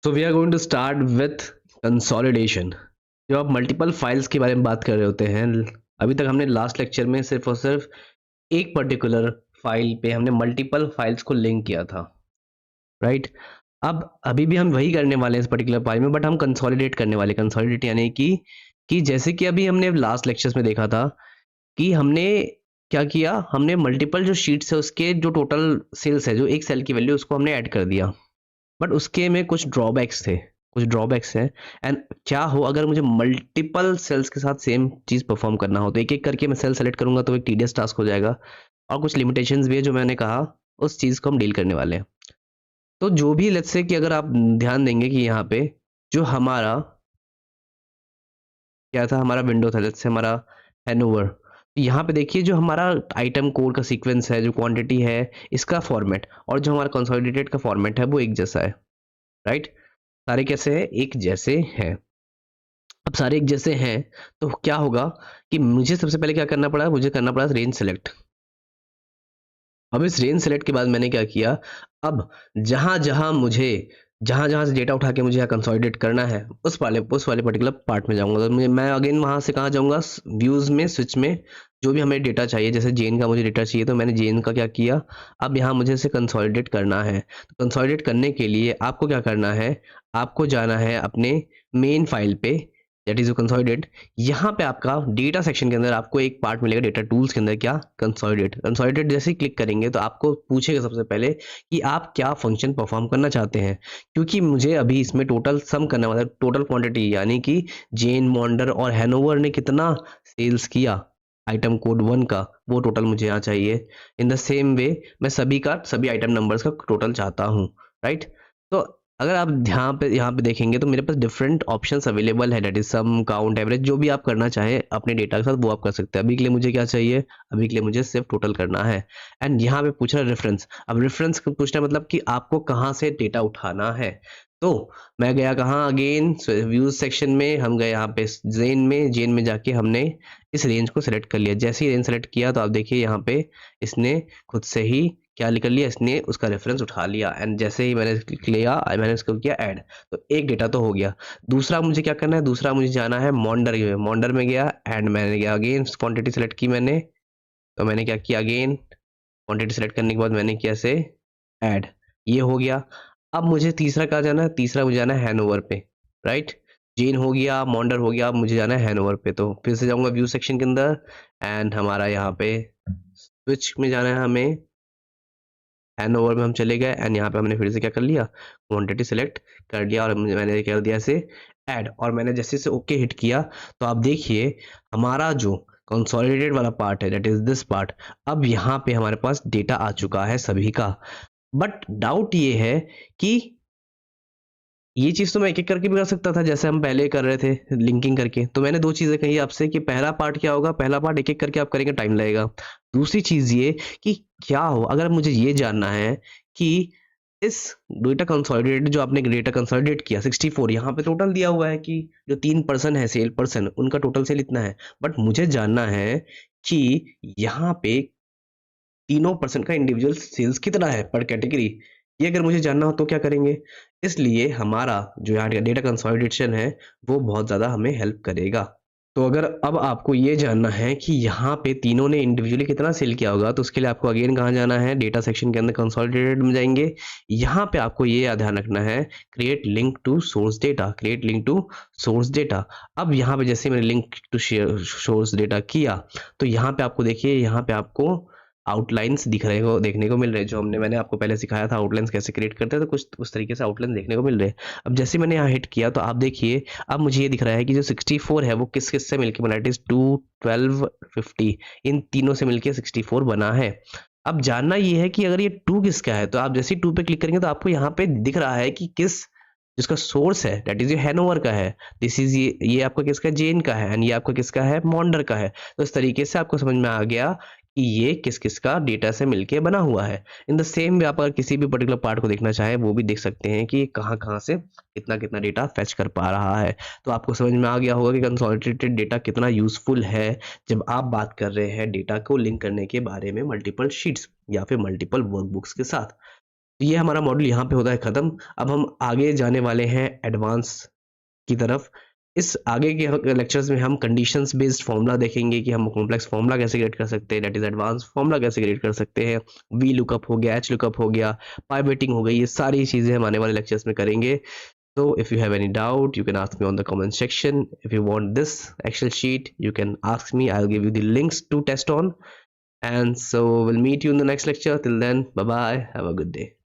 So we are going to start with consolidation. जब आप multiple files के बारे में बात कर रहे होते हैं, अभी तक हमने लास्ट लेक्चर में सिर्फ और सिर्फ एक पर्टिकुलर फाइल पे हमने मल्टीपल फाइल्स को लिंक किया था, राइट? अब अभी भी हम वही करने वाले हैं इस पर्टिकुलर फाइल में, बट हम कंसोलिडेट करने वाले। कंसोलिडेट यानी कि जैसे कि अभी हमने लास्ट लेक्चर्स में देखा था कि हमने क्या किया, हमने मल्टीपल जो शीट्स है उसके जो टोटल सेल्स है, जो एक सेल की वैल्यू, उसको हमने ऐड कर दिया। बट उसके में कुछ ड्रॉबैक्स थे, कुछ ड्रॉबैक्स हैं। एंड क्या हो अगर मुझे मल्टीपल सेल्स के साथ सेम चीज़ परफॉर्म करना हो, तो एक एक करके मैं सेल सेलेक्ट करूंगा तो एक टीडियस टास्क हो जाएगा। और कुछ लिमिटेशंस भी है जो मैंने कहा, उस चीज़ को हम डील करने वाले हैं। तो जो भी लेट्स से कि अगर आप ध्यान देंगे कि यहाँ पे जो हमारा क्या था, हमारा विंडो था, लेट्स से हमारा हैनोवर। यहाँ पे देखिए जो हमारा आइटम कोड का सीक्वेंस है, जो क्वांटिटी है, इसका फॉर्मेट और जो हमारा कंसोलिडेटेड का फॉर्मेट है वो एक जैसा है, राइट? सारे कैसे हैं? एक जैसे हैं। अब सारे एक जैसे हैं तो क्या होगा कि मुझे सबसे पहले क्या करना पड़ा, मुझे करना पड़ा रेंज सेलेक्ट। अब इस रेंज सेलेक्ट के बाद मैंने क्या किया, अब जहां जहां से डेटा उठा के मुझे यहाँ कंसोलिडेट करना है उस वाले पर्टिकुलर पार्ट में जाऊंगा। तो मैं अगेन वहां से कहाँ जाऊंगा, व्यूज में, स्विच में, जो भी हमें डेटा चाहिए, जैसे जेन का मुझे डेटा चाहिए तो मैंने जेन का क्या किया, अब यहाँ मुझे इसे कंसोलिडेट करना है। तो कंसोलिडेट करने के लिए आपको क्या करना है, आपको जाना है अपने मेन फाइल पे, दैट इज कंसोलिडेट। यहाँ पे आपका डेटा सेक्शन के अंदर आपको एक पार्ट मिलेगा डेटा टूल्स के अंदर, क्या, कंसोलिडेट। कंसोलिडेट जैसे ही क्लिक करेंगे तो आपको पूछेगा सबसे पहले कि आप क्या फंक्शन परफॉर्म करना चाहते हैं। क्योंकि मुझे अभी इसमें टोटल सम करना होता है, टोटल क्वांटिटी, यानी कि जेन, मॉन्डर और हैनोवर ने कितना सेल्स किया आइटम कोड 1 का, वो टोटल मुझे यहाँ चाहिए। इन द सेम वे मैं सभी आइटम नंबर्स का टोटल चाहता हूँ, राइट? तो अगर आप यहाँ पे देखेंगे तो मेरे पास डिफरेंट ऑप्शंस अवेलेबल है, that is sum, count, average, जो भी आप करना चाहें अपने डेटा के साथ वो आप कर सकते हैं। अभी के लिए मुझे क्या चाहिए, अभी के लिए मुझे सिर्फ टोटल करना है। एंड यहाँ पे पूछ रहा है रेफरेंस। अब रेफरेंस पूछना है मतलब कि आपको कहाँ से डेटा उठाना है। तो मैं गया कहाँ, अगेन व्यूज सेक्शन में हम गए, यहाँ पे जेन में जाके हमने इस रेंज को सिलेक्ट कर लिया। जैसे ही रेंज सेलेक्ट किया तो आप देखिए यहाँ पे इसने खुद से ही क्या कर लिया, इसने उसका रेफरेंस उठा लिया। एंड जैसे ही मैंने क्लिक लिया, मैंने उसको किया ऐड, तो एक डेटा तो हो गया। दूसरा मुझे क्या करना है, दूसरा मुझे जाना है मॉन्डर में। मॉन्डर में गया एंड मैंने गया अगेन क्वांटिटी सेलेक्ट की मैंने, तो मैंने क्या किया, अगेन क्वांटिटी सेलेक्ट करने के बाद मैंने किया से ऐड, ये हो गया। अब मुझे तीसरा कहाँ जाना है, तीसरा मुझे जाना है हैनओवर पे, राइट? जेन हो गया, मॉन्डर हो गया, अब मुझे जाना है हैनओवर पे। तो फिर से जाऊंगा व्यू सेक्शन के अंदर एंड हमारा यहाँ पे स्विच में जाना है हमें, हैनओवर में हम चले गए एंड यहाँ पे हमने फिर से क्या कर लिया, क्वांटिटी सेलेक्ट कर लिया और मैंने कर दिया इसे ऐड। और मैंने जैसे से ओके हिट किया तो आप देखिए हमारा जो कंसोलिडेटेड वाला पार्ट है, दैट इज दिस पार्ट, अब यहाँ पे हमारे पास डेटा आ चुका है सभी का। बट डाउट ये है कि ये चीज तो मैं एक एक करके भी कर सकता था, जैसे हम पहले कर रहे थे लिंकिंग करके। तो मैंने दो चीजें कही आपसे कि पहला पार्ट क्या होगा, पहला पार्ट एक एक करके आप करेंगे, टाइम लगेगा। दूसरी चीज ये कि क्या हो अगर मुझे ये जानना है कि इस डेटा कंसोलिडेट, जो आपने डेटा कंसोलिडेट किया 64, यहाँ पे टोटल दिया हुआ है कि जो 3% है सेल पर्सन, उनका टोटल सेल इतना है। बट मुझे जानना है कि यहाँ पे तीनों पर्सन का इंडिविजुअल सेल्स कितना है पर कैटेगरी। ये अगर मुझे जानना हो तो क्या करेंगे, इसलिए हमारा जो यहाँ डेटा कंसोलिडेशन है वो बहुत ज़्यादा हमें हेल्प करेगा। तो अगर अब आपको ये जानना है कि यहाँ पे तीनों ने इंडिविजुअली कितना सेल किया होगा, तो उसके लिए आपको अगेन कहाँ जाना है, डेटा सेक्शन के अंदर कंसोलिडेटेड में जाएंगे। यहाँ पे आपको ये ध्यान रखना है, create link to source data, create link to source data. अब यहाँ पे जैसे मैंने लिंक टू सोर्स डेटा किया तो यहाँ पे आपको देखिए, यहाँ पे आपको आउटलाइंस दिख रहे हो, देखने को मिल रहे हैं, जो मैंने आपको पहले सिखाया था आउटलाइंस कैसे क्रिएट करते हैं, तो कुछ उस तरीके से आउटलाइन देखने को मिल रहे हैं। अब जैसे मैंने यहाँ हिट किया तो आप देखिए अब मुझे ये दिख रहा है कि जो 64 है वो किस किस से मिलकर बना है, इट इज 2, 12, 50, इन तीनों से मिलकर 64 बना है। अब जानना ये है कि अगर ये 2 किसका है, तो आप जैसे ही 2 पे क्लिक करेंगे तो आपको यहाँ पे दिख रहा है कि किस, जिसका सोर्स है दैट इज ये हैनोवर का है, दिस इज ये आपका किसका, जेन का है, एंड ये आपका किसका है, मॉन्डर का है। तो इस तरीके से आपको समझ में आ गया कि ये किस किस का डेटा से मिलके बना हुआ है। इन द सेम वे आप अगर किसी भी पर्टिकुलर पार्ट को देखना चाहें वो भी देख सकते हैं कि कहाँ कहाँ से कितना कितना डेटा फेच कर पा रहा है। तो आपको समझ में आ गया होगा कि कंसोलिडेटेड डेटा कितना यूजफुल है जब आप बात कर रहे हैं डेटा को लिंक करने के बारे में मल्टीपल शीट्स या फिर मल्टीपल वर्कबुक्स के साथ। ये हमारा मॉड्यूल यहाँ पे होता है ख़त्म। अब हम आगे जाने वाले हैं एडवांस की तरफ। इस आगे के लेक्चर्स में हम कंडीशंस बेस्ड फार्मूला देखेंगे कि हम कॉम्प्लेक्स फार्मूला कैसे क्रिएट कर सकते हैं, दैट इज एडवांस फार्मूला कैसे क्रिएट कर सकते हैं, वी लुकअप हो गया, एच लुकअप हो गया, पाइवेटिंग हो गई, ये सारी चीज़ें हम आने वाले लेक्चर्स में करेंगे। So if you have any doubt, you can ask me on the comment section. If you want this Excel sheet, you can ask me. I'll give you the links to test on. And so we'll meet you in the next lecture. Till then, bye bye. Have a good day.